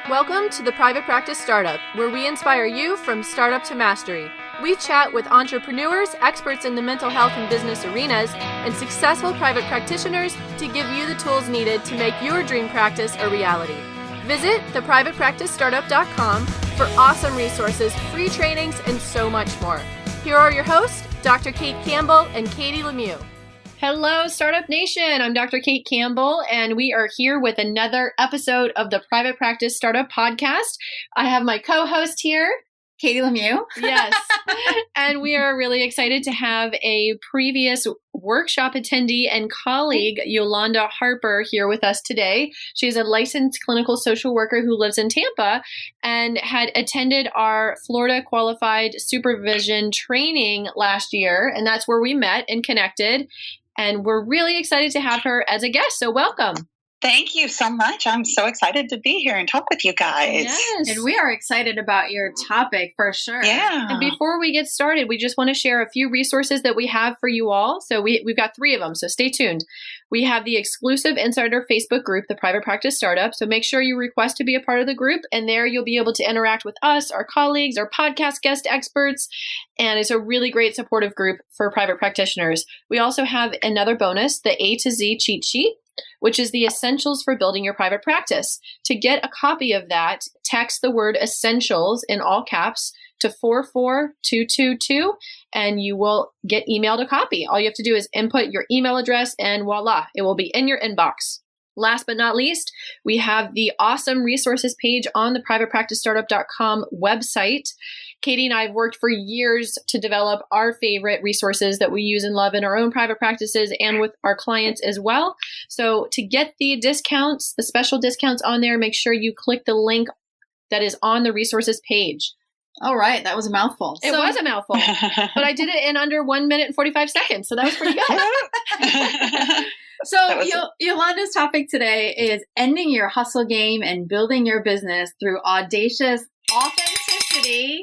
Welcome to the Private Practice Startup, where we inspire you from startup to mastery. We chat with entrepreneurs, experts in the mental health and business arenas, and successful private practitioners to give you the tools needed to make your dream practice a reality. Visit theprivatepracticestartup.com for awesome resources, free trainings, and so much more. Here are your hosts, Dr. Kate Campbell and Katie Lemieux. Hello, Startup Nation. I'm Dr. Kate Campbell, and we are here with another episode of the Private Practice Startup Podcast. I have my co-host here, Katie Lemieux. Yes. And we are really excited to have a previous workshop attendee and colleague, Yolanda Harper, here with us today. She's a licensed clinical social worker who lives in Tampa and had attended our Florida Qualified Supervision training last year. And that's where we met and connected. And we're really excited to have her as a guest. So welcome. Thank you so much. I'm so excited to be here and talk with you guys. Yes. And we are excited about your topic for sure. Yeah. And before we get started, we just want to share a few resources that we have for you all. So we've got 3 of them, so stay tuned. We have the exclusive Insider Facebook group, the Private Practice Startup. So make sure you request to be a part of the group, and there you'll be able to interact with us, our colleagues, our podcast guest experts, and it's a really great supportive group for private practitioners. We also have another bonus, the A to Z cheat sheet, which is the essentials for building your private practice. To get a copy of that, text the word essentials in all caps to 44222, and you will get emailed a copy. All you have to do is input your email address, and voila, it will be in your inbox. Last but not least, we have the awesome resources page on the privatepracticestartup.com website. Katie and I have worked for years to develop our favorite resources that we use and love in our own private practices and with our clients as well. So to get the discounts, the special discounts on there, make sure you click the link that is on the resources page. All right. That was a mouthful. It was a mouthful, but I did it in under 1 minute and 45 seconds. So that was pretty good. So Yolanda's topic today is ending your hustle game and building your business through audacious authenticity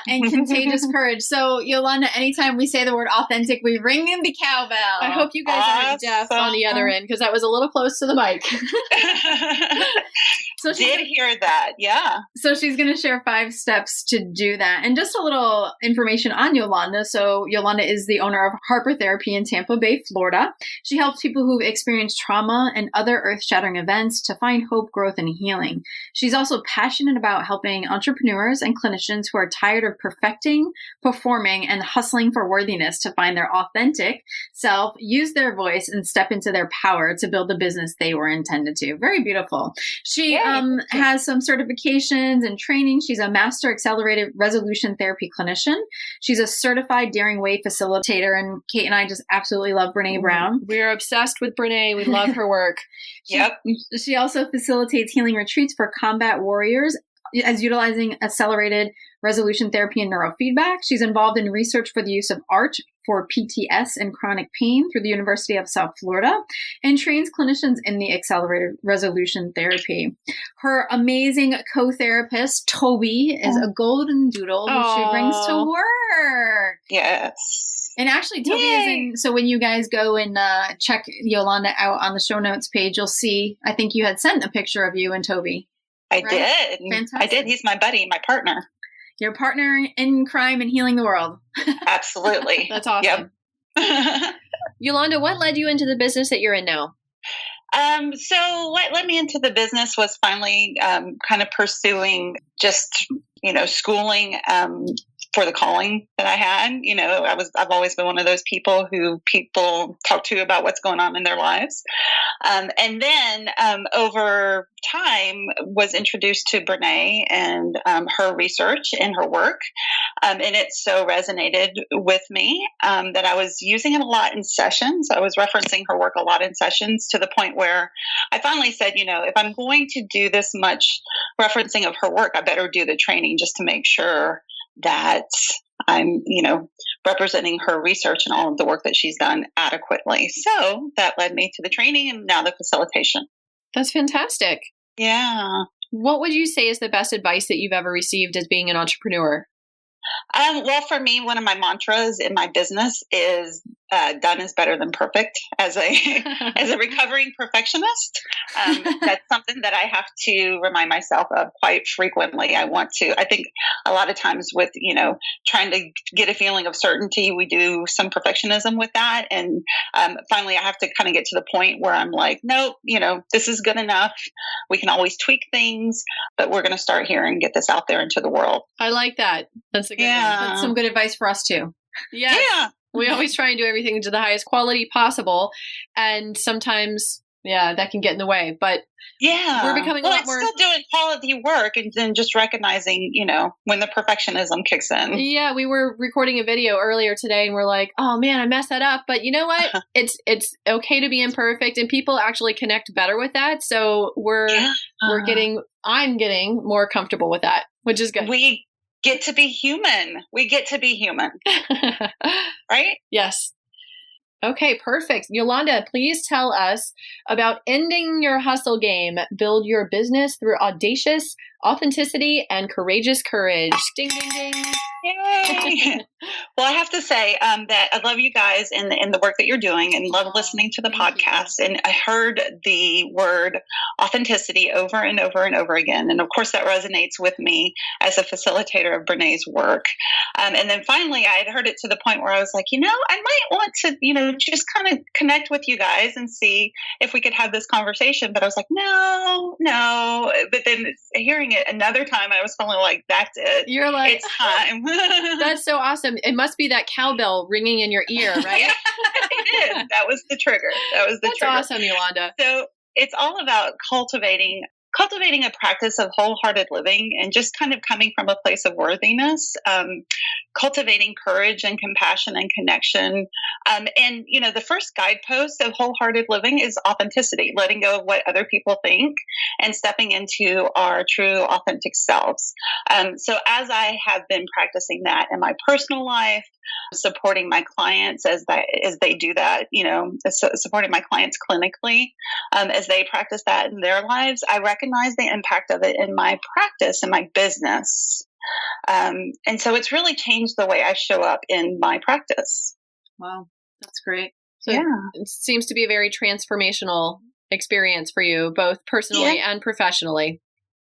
and contagious courage. So Yolanda, anytime we say the word authentic, we ring in the cowbell. I hope you guys aren't deaf on the other end, because that was a little close to the mic. So did hear that, yeah. So she's going to share 5 steps to do that. And just a little information on Yolanda. So Yolanda is the owner of Harper Therapy in Tampa Bay, Florida. She helps people who've experienced trauma and other earth-shattering events to find hope, growth, and healing. She's also passionate about helping entrepreneurs and clinicians who are tired of perfecting, performing, and hustling for worthiness to find their authentic self, use their voice, and step into their power to build the business they were intended to. Very beautiful. She has some certifications and training. She's a master accelerated resolution therapy clinician. She's a certified Daring Way facilitator. And Kate and I just absolutely love Brene Brown. We're obsessed with Brene. We love her work. She also facilitates healing retreats for combat warriors as utilizing accelerated resolution therapy and neurofeedback. She's involved in research for the use of art for PTS and chronic pain through the University of South Florida, and trains clinicians in the accelerated resolution therapy. Her amazing co-therapist, Toby, is a golden doodle who she brings to work. Yes. And actually, Toby is in, so when you guys go and check Yolanda out on the show notes page, you'll see, I think you had sent a picture of you and Toby. I did. Fantastic. I did. He's my buddy, my partner. Your partner in crime and healing the world. Absolutely. That's awesome. Yep. Yolanda, what led you into the business that you're in now? So what led me into the business was finally kind of pursuing just, schooling for the calling that I had. I've always been one of those people who people talk to about what's going on in their lives. And then over time was introduced to Brene and her research and her work. And it so resonated with me that I was using it a lot in sessions. I was referencing her work a lot in sessions to the point where I finally said, if I'm going to do this much referencing of her work, I better do the training just to make sure that I'm, representing her research and all of the work that she's done adequately. So that led me to the training and now the facilitation. That's fantastic. Yeah. What would you say is the best advice that you've ever received as being an entrepreneur? Well, for me, one of my mantras in my business is done is better than perfect as a recovering perfectionist. That's something that I have to remind myself of quite frequently. I think a lot of times with, trying to get a feeling of certainty, we do some perfectionism with that. And finally, I have to kind of get to the point where I'm like, nope, this is good enough. We can always tweak things, but we're going to start here and get this out there into the world. I like that. That's a good one. That's some good advice for us too. Yes. Yeah. We always try and do everything to the highest quality possible. And sometimes, that can get in the way. But we're becoming a lot more. Still doing quality work and then just recognizing, when the perfectionism kicks in. Yeah, we were recording a video earlier today and we're like, oh man, I messed that up. But you know what? It's okay to be imperfect, and people actually connect better with that. So I'm getting more comfortable with that, which is good. We get to be human. Right? Yes. Okay, perfect. Yolanda, please tell us about ending your hustle game. Build your business through audacious authenticity and courageous courage. Ding, ding, ding. Yay. Well, I have to say that I love you guys and the work that you're doing, and love listening to the podcast. And I heard the word authenticity over and over and over again. And of course, that resonates with me as a facilitator of Brené's work. And then finally, I had heard it to the point where I was like, I might want to, just kind of connect with you guys and see if we could have this conversation. But I was like, no. But then hearing it another time, I was feeling like, that's it. You're like, it's time. That's so awesome. It must be that cowbell ringing in your ear, right? It is. That was the trigger. That's awesome, Yolanda. So it's all about cultivating a practice of wholehearted living, and just kind of coming from a place of worthiness, cultivating courage and compassion and connection. And, the first guidepost of wholehearted living is authenticity, letting go of what other people think and stepping into our true authentic selves. So as I have been practicing that in my personal life, supporting my clients as they do that, supporting my clients clinically, as they practice that in their lives, I recognize the impact of it in my practice and my business. And so it's really changed the way I show up in my practice. Wow, that's great. So it seems to be a very transformational experience for you, both personally and professionally.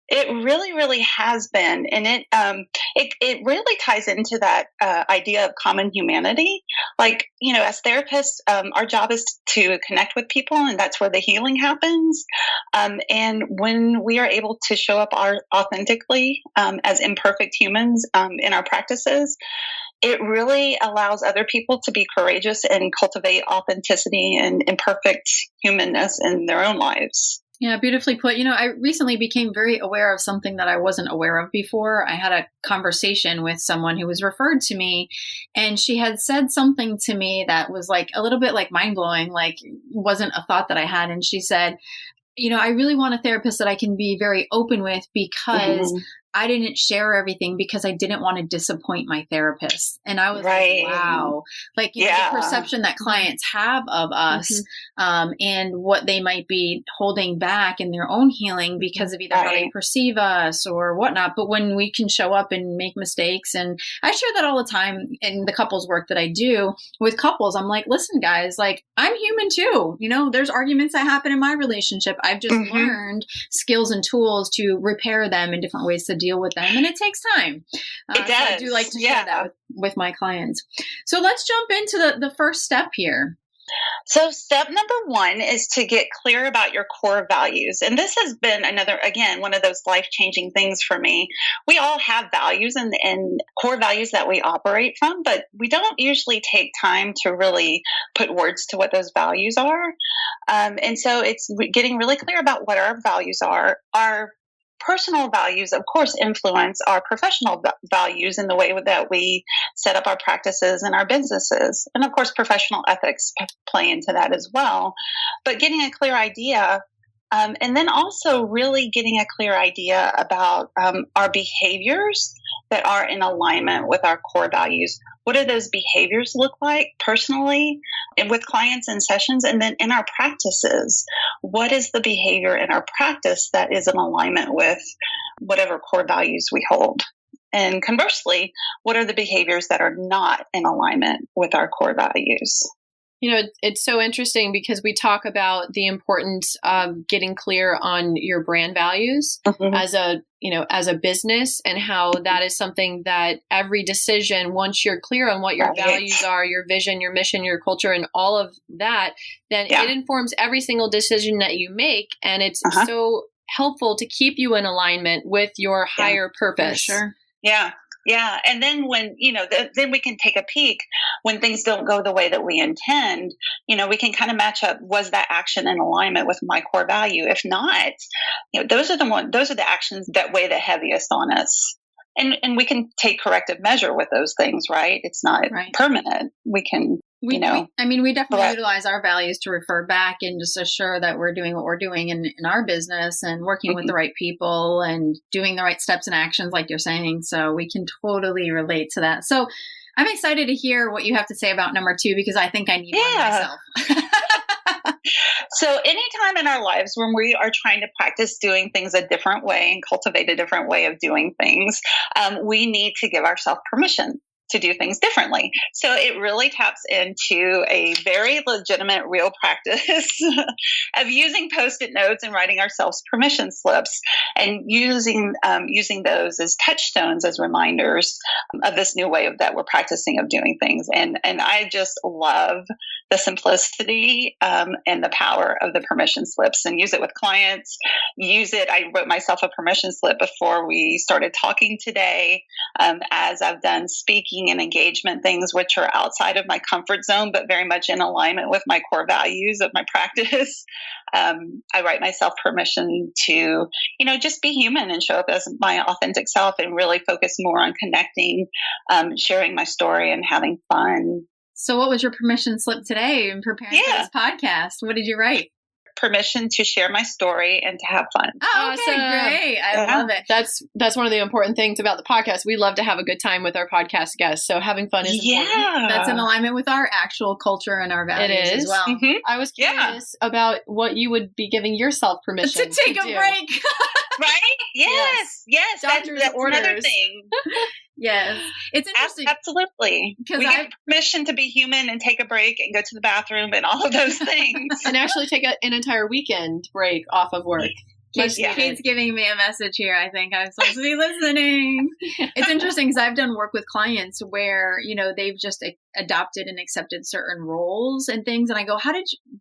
It really, really has been. And it really ties into that idea of common humanity. Like, as therapists, our job is to connect with people, and that's where the healing happens. And when we are able to show up authentically as imperfect humans in our practices, it really allows other people to be courageous and cultivate authenticity and imperfect humanness in their own lives. Yeah, beautifully put. I recently became very aware of something that I wasn't aware of before. I had a conversation with someone who was referred to me, and she had said something to me that was like a little bit like mind blowing, like wasn't a thought that I had. And she said, I really want a therapist that I can be very open with, because I didn't share everything because I didn't want to disappoint my therapist. And I was like, wow, like the perception that clients have of us and what they might be holding back in their own healing because of either how they perceive us or whatnot. But when we can show up and make mistakes, and I share that all the time in the couples work that I do with couples, I'm like, listen, guys, like I'm human too. There's arguments that happen in my relationship. I've just learned skills and tools to repair them in different ways to deal with them, and it takes time. It does. So I do like to share that with my clients. So let's jump into the first step here. So step number 1 is to get clear about your core values. And this has been one of those life-changing things for me. We all have values and core values that we operate from, but we don't usually take time to really put words to what those values are. And so it's getting really clear about what our values are. Our personal values, of course, influence our professional values in the way that we set up our practices and our businesses. And of course, professional ethics play into that as well. But getting a clear idea, and then also really getting a clear idea about our behaviors that are in alignment with our core values. What do those behaviors look like personally and with clients in sessions? And then in our practices, what is the behavior in our practice that is in alignment with whatever core values we hold? And conversely, what are the behaviors that are not in alignment with our core values? It's so interesting because we talk about the importance of getting clear on your brand values as a business, and how that is something that every decision, once you're clear on what your values are, your vision, your mission, your culture, and all of that, then it informs every single decision that you make. And it's so helpful to keep you in alignment with your higher purpose. For sure. Yeah. Yeah. And then when, then we can take a peek when things don't go the way that we intend, we can kind of match up, was that action in alignment with my core value? If not, those are the actions that weigh the heaviest on us. And we can take corrective measure with those things, right? It's not permanent. We can, we definitely utilize our values to refer back and just assure that we're doing what we're doing in our business and working with the right people and doing the right steps and actions, like you're saying. So we can totally relate to that. So I'm excited to hear what you have to say about number 2, because I think I need one myself. So anytime in our lives when we are trying to practice doing things a different way and cultivate a different way of doing things, we need to give ourselves permission to do things differently. So it really taps into a very legitimate, real practice of using Post-it notes and writing ourselves permission slips, and using those as touchstones, as reminders of this new way that we're practicing of doing things. And I just love the simplicity and the power of the permission slips, and use it with clients. I wrote myself a permission slip before we started talking today, as I've done speaking and engagement things which are outside of my comfort zone, but very much in alignment with my core values of my practice. I write myself permission to, just be human and show up as my authentic self, and really focus more on connecting, sharing my story, and having fun. So what was your permission slip today in preparing for this podcast? What did you write? Permission to share my story and to have fun. Oh, okay, great. I love it. That's one of the important things about the podcast. We love to have a good time with our podcast guests. So having fun is important. That's in alignment with our actual culture and our values as well. I was curious about what you would be giving yourself permission to take a break. Right? Yes. That's another thing. Yes. It's interesting. Absolutely. We get permission to be human and take a break and go to the bathroom and all of those things. And actually take an entire weekend break off of work. Kate's giving me a message here. I think I'm supposed to be listening. It's interesting because I've done work with clients where, they've just adopted and accepted certain roles and things. And I go,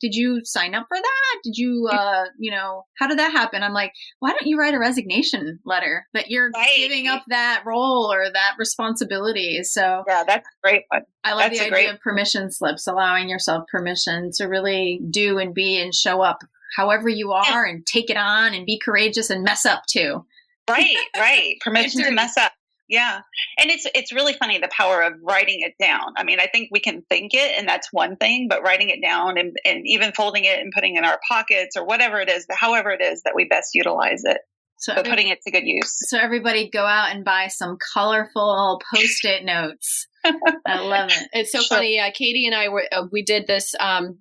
did you sign up for that? Did you, how did that happen? I'm like, why don't you write a resignation letter that you're giving up that role or that responsibility? So yeah, that's a great one. I love the idea of permission slips, allowing yourself permission to really do and be and show up however you are, and take it on and be courageous and mess up too. Right. Permission to mess up. Yeah. And it's really funny, the power of writing it down. I mean, I think we can think it, and that's one thing, but writing it down and even folding it and putting it in our pockets or whatever it is, however it is that we best utilize it. But putting it to good use. So everybody go out and buy some colorful Post-it notes. I love it. It's so funny. Katie and I we did this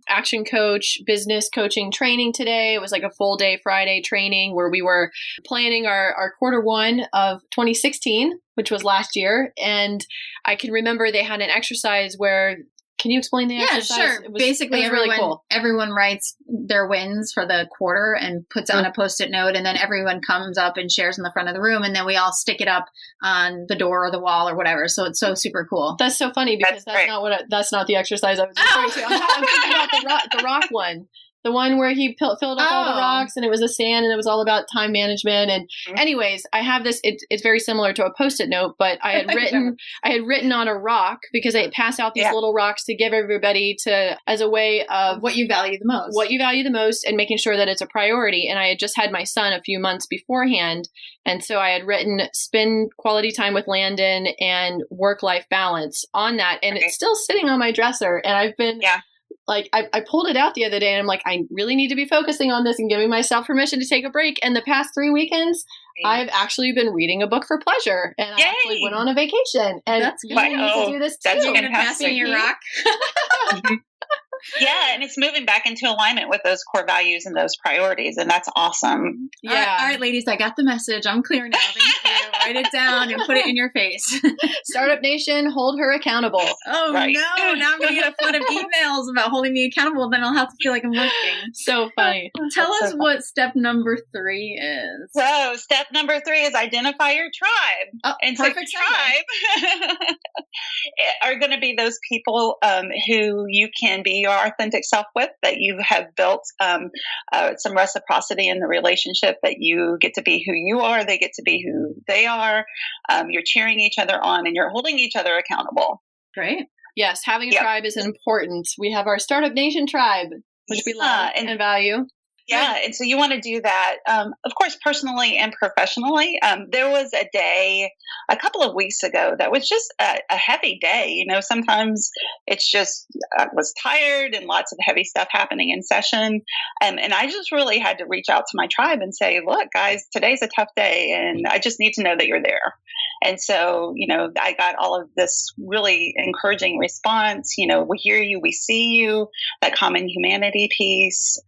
action coach business coaching training today. It was like a full day Friday training where we were planning our quarter 1 of 2016, which was last year. And I can remember they had an exercise where, can you explain the exercise? Yeah, sure. Basically, everyone writes their wins for the quarter and puts on a Post-it note, and then everyone comes up and shares in the front of the room, and then we all stick it up on the door or the wall or whatever. So it's so super cool. That's so funny because that's not the exercise I was referring to. I'm thinking about the rock one. The one where he filled up all the rocks, and it was a sand, and it was all about time management. And anyways, I have this, it's very similar to a Post-it note, but I had written on a rock, because I passed out these little rocks to give everybody as a way of what you value the most, and making sure that it's a priority. And I had just had my son a few months beforehand. And so I had written spend quality time with Landon and work-life balance on that. And it's still sitting on my dresser. And I've been, like, I pulled it out the other day, and I'm like, I really need to be focusing on this and giving myself permission to take a break. And the past 3 weekends, I've actually been reading a book for pleasure, and I actually went on a vacation. And that's you need to do this too. You're going to pass me your rock. Yeah, and it's moving back into alignment with those core values and those priorities, and that's awesome. Yeah. All right, ladies, I got the message. I'm clear now. Thank you. Write it down and put it in your face. Startup Nation, hold her accountable. Oh, Right. no. Now I'm going to get a flood of emails about holding me accountable. Then I'll have to feel like I'm working. So funny. Tell us what step number 3 is. So step number 3 is identify your tribe. Oh, And so perfect tribe are going to be those people who you can be your authentic self with, that you have built some reciprocity in the relationship, that you get to be who you are, they get to be who they are. You're cheering each other on and you're holding each other accountable. Great. Yes, having a tribe is important. We have our Startup Nation tribe, which we love and value. Yeah, and so you want to do that, of course, personally and professionally. There was a day a couple of weeks ago that was just a heavy day. You know, sometimes it's just I was tired and lots of heavy stuff happening in session. And I just really had to reach out to my tribe and say, look, guys, today's a tough day, and I just need to know that you're there. And so, you know, I got all of this really encouraging response. You know, we hear you, we see you, that common humanity piece.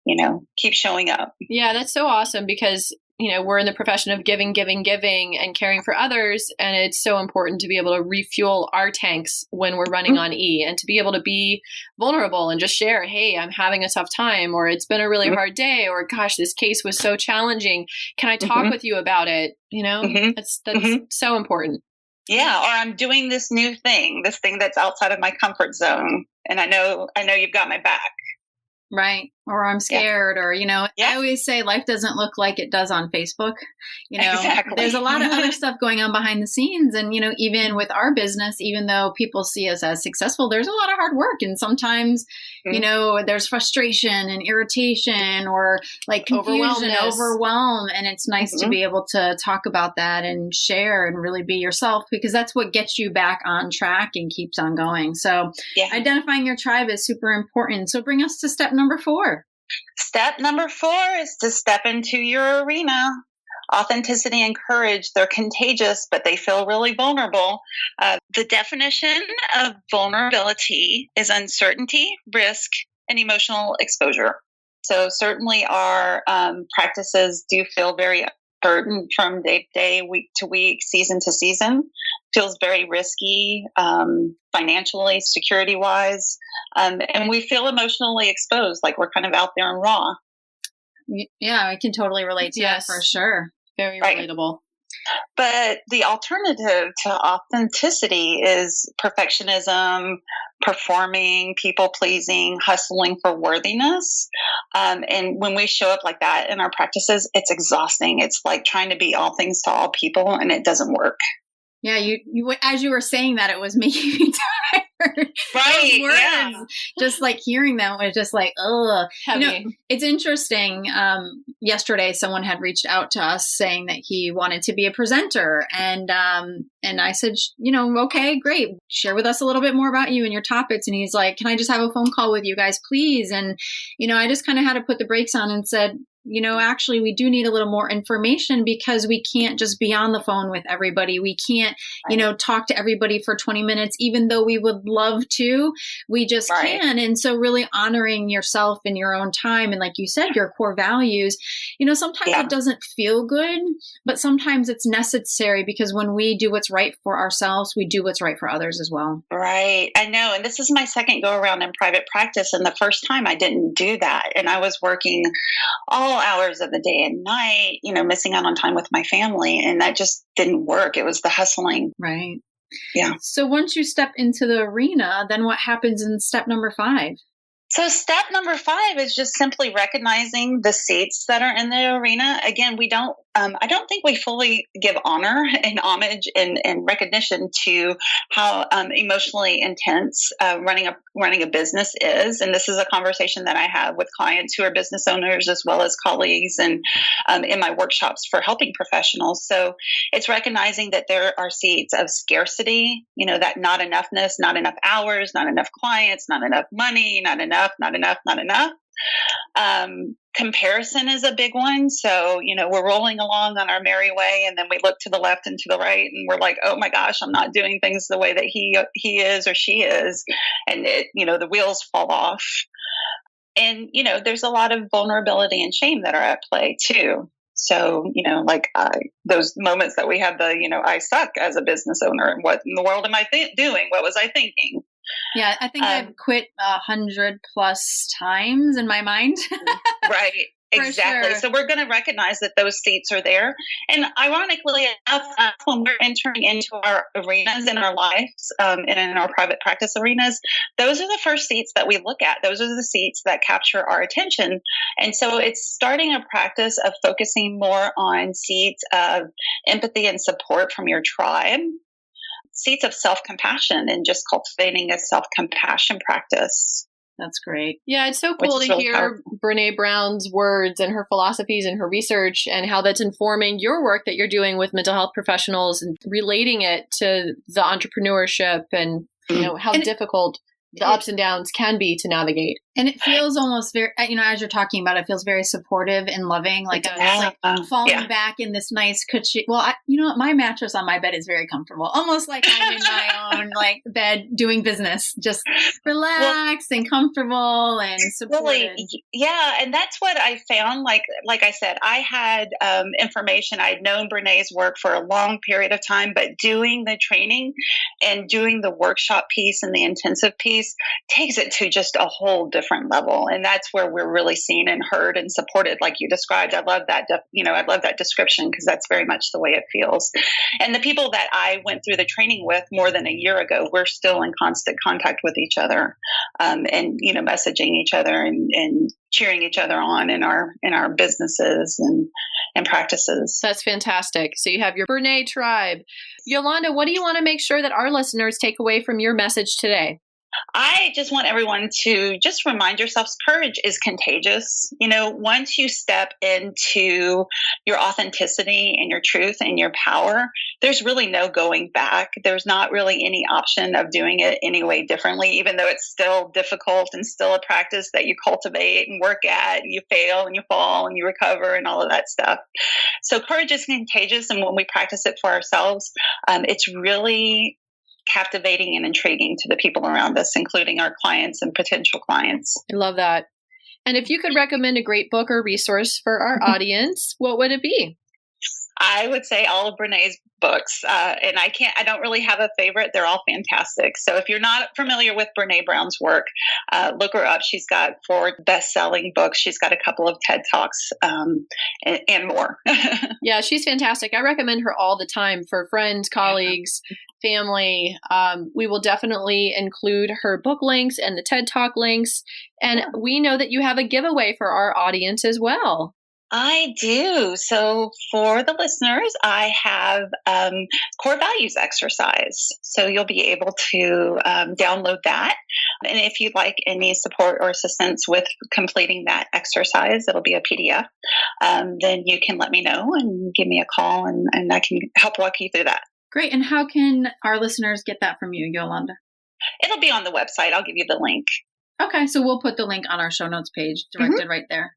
You know, keep showing up. Yeah, that's so awesome because, you know, we're in the profession of giving and caring for others. And it's so important to be able to refuel our tanks when we're running on E, and to be able to be vulnerable and just share, hey, I'm having a tough time, or it's been a really hard day, or gosh, this case was so challenging. Can I talk with you about it? You know, that's so important. Yeah. Or I'm doing this new thing, this thing that's outside of my comfort zone. And I know you've got my back. Right. Or I'm scared, or, you know, I always say life doesn't look like it does on Facebook. You know, there's a lot of other stuff going on behind the scenes. And, you know, even with our business, even though people see us as successful, there's a lot of hard work. And sometimes, you know, there's frustration and irritation, or like confusion, overwhelm. And it's nice to be able to talk about that and share and really be yourself, because that's what gets you back on track and keeps on going. So identifying your tribe is super important. So bring us to step number 4. Step number 4 is to step into your arena. Authenticity and courage, they're contagious, but they feel really vulnerable. The definition of vulnerability is uncertainty, risk, and emotional exposure. So certainly our practices do feel very burdened from day to day, week to week, season to season. Feels very risky financially, security-wise. And we feel emotionally exposed, like we're kind of out there and raw. Yeah, I can totally relate to that for sure. Very relatable. But the alternative to authenticity is perfectionism, performing, people-pleasing, hustling for worthiness. And when we show up like that in our practices, it's exhausting. It's like trying to be all things to all people, and it doesn't work. Yeah, you as you were saying that, it was making me tired. Right. Words, yeah. Just like hearing them was just like, ugh. Heavy. You know, it's interesting. Yesterday, someone had reached out to us saying that he wanted to be a presenter. And I said, you know, okay, great. Share with us a little bit more about you and your topics. And he's like, can I just have a phone call with you guys, please? And, you know, I just kind of had to put the brakes on and said, you know, actually, we do need a little more information, because we can't just be on the phone with everybody. We can't, you know, talk to everybody for 20 minutes, even though we would love to. We just can. And so really honoring yourself in your own time. And like you said, your core values, you know, sometimes it doesn't feel good, but sometimes it's necessary, because when we do what's right for ourselves, we do what's right for others as well. Right. I know. And this is my second go around in private practice. And the first time I didn't do that. And I was working all hours of the day and night, you know, missing out on time with my family. And that just didn't work. It was the hustling. Right. Yeah. So once you step into the arena, then what happens in step number 5? So step number 5 is just simply recognizing the seats that are in the arena. Again, I don't think we fully give honor and homage and recognition to how emotionally intense running a business is. And this is a conversation that I have with clients who are business owners as well as colleagues, and in my workshops for helping professionals. So it's recognizing that there are seeds of scarcity, you know, that not enoughness, not enough hours, not enough clients, not enough money, not enough. Comparison is a big one. So, we're rolling along on our merry way, and then we look to the left and to the right, and we're like, oh my gosh, I'm not doing things the way that he is or she is. And the wheels fall off. And, there's a lot of vulnerability and shame that are at play too. So, those moments that we have I suck as a business owner. And what in the world am I doing? What was I thinking? Yeah, I think I've quit 100+ times in my mind. Right. Exactly. Sure. So we're going to recognize that those seats are there. And ironically enough, when we're entering into our arenas in our lives and in our private practice arenas, those are the first seats that we look at. Those are the seats that capture our attention. And so it's starting a practice of focusing more on seats of empathy and support from your tribe, seats of self-compassion, and just cultivating a self-compassion practice. That's great. Yeah, it's so cool to hear Brené Brown's words and her philosophies and her research and how that's informing your work that you're doing with mental health professionals and relating it to the entrepreneurship and how difficult the ups and downs can be to navigate. And it feels almost very, as you're talking about, it feels very supportive and loving, like falling back in this nice cushy. Well, my mattress on my bed is very comfortable, almost like I'm in my own bed doing business, just relaxed and comfortable and supported. Yeah, and that's what I found. Like I said, I had information. I'd known Brené's work for a long period of time, but doing the training and doing the workshop piece and the intensive piece takes it to just a whole different level. And that's where we're really seen and heard and supported, like you described. I love that, I love that description because that's very much the way it feels. And the people that I went through the training with more than a year ago, we're still in constant contact with each other, and, messaging each other and cheering each other on in our businesses and practices. That's fantastic. So you have your Brené tribe. Yolanda, what do you want to make sure that our listeners take away from your message today? I just want everyone to just remind yourselves, courage is contagious. Once you step into your authenticity and your truth and your power, there's really no going back. There's not really any option of doing it any way differently, even though it's still difficult and still a practice that you cultivate and work at, and you fail and you fall and you recover and all of that stuff. So courage is contagious. And when we practice it for ourselves, it's really captivating and intriguing to the people around us, including our clients and potential clients. I love that. And if you could recommend a great book or resource for our audience, what would it be? I would say all of Brené's books. And I don't really have a favorite. They're all fantastic. So if you're not familiar with Brené Brown's work, look her up. She's got 4 best-selling books. She's got a couple of TED Talks and more. Yeah, she's fantastic. I recommend her all the time for friends, colleagues, family. We will definitely include her book links and the TED Talk links. And we know that you have a giveaway for our audience as well. I do. So for the listeners, I have core values exercise. So you'll be able to download that. And if you'd like any support or assistance with completing that exercise, it'll be a PDF. Then you can let me know and give me a call and I can help walk you through that. Great. And how can our listeners get that from you, Yolanda? It'll be on the website. I'll give you the link. Okay. So we'll put the link on our show notes page directed right there.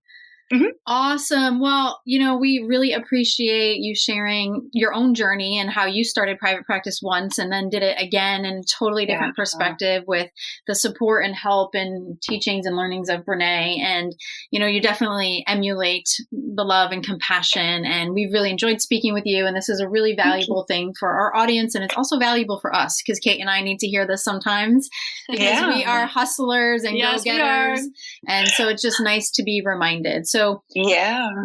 Mm-hmm. Awesome. Well, we really appreciate you sharing your own journey and how you started private practice once and then did it again in a totally different perspective with the support and help and teachings and learnings of Brené. And, you definitely emulate the love and compassion. And we've really enjoyed speaking with you. And this is a really valuable thing for our audience. And it's also valuable for us because Kate and I need to hear this sometimes because we are hustlers and go-getters. And so it's just nice to be reminded. So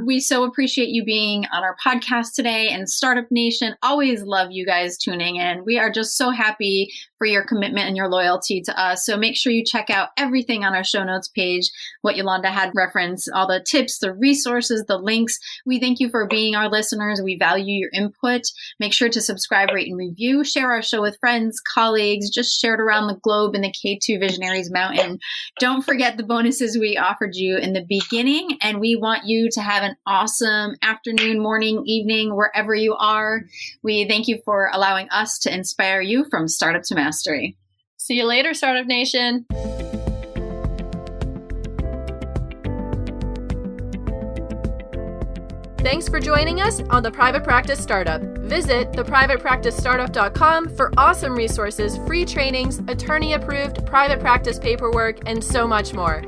we so appreciate you being on our podcast today, and Startup Nation always love you guys tuning in. We are just so happy for your commitment and your loyalty to us. So make sure you check out everything on our show notes page, what Yolanda had referenced, all the tips, the resources, the links. We thank you for being our listeners. We value your input. Make sure to subscribe, rate, and review. Share our show with friends, colleagues, just share it around the globe in the K2 Visionaries Mountain. Don't forget the bonuses we offered you in the beginning, and we want you to have an awesome afternoon, morning, evening, wherever you are. We thank you for allowing us to inspire you from startup to mastery. See you later, Startup Nation. Thanks for joining us on The Private Practice Startup. Visit theprivatepracticestartup.com for awesome resources, free trainings, attorney-approved private practice paperwork, and so much more.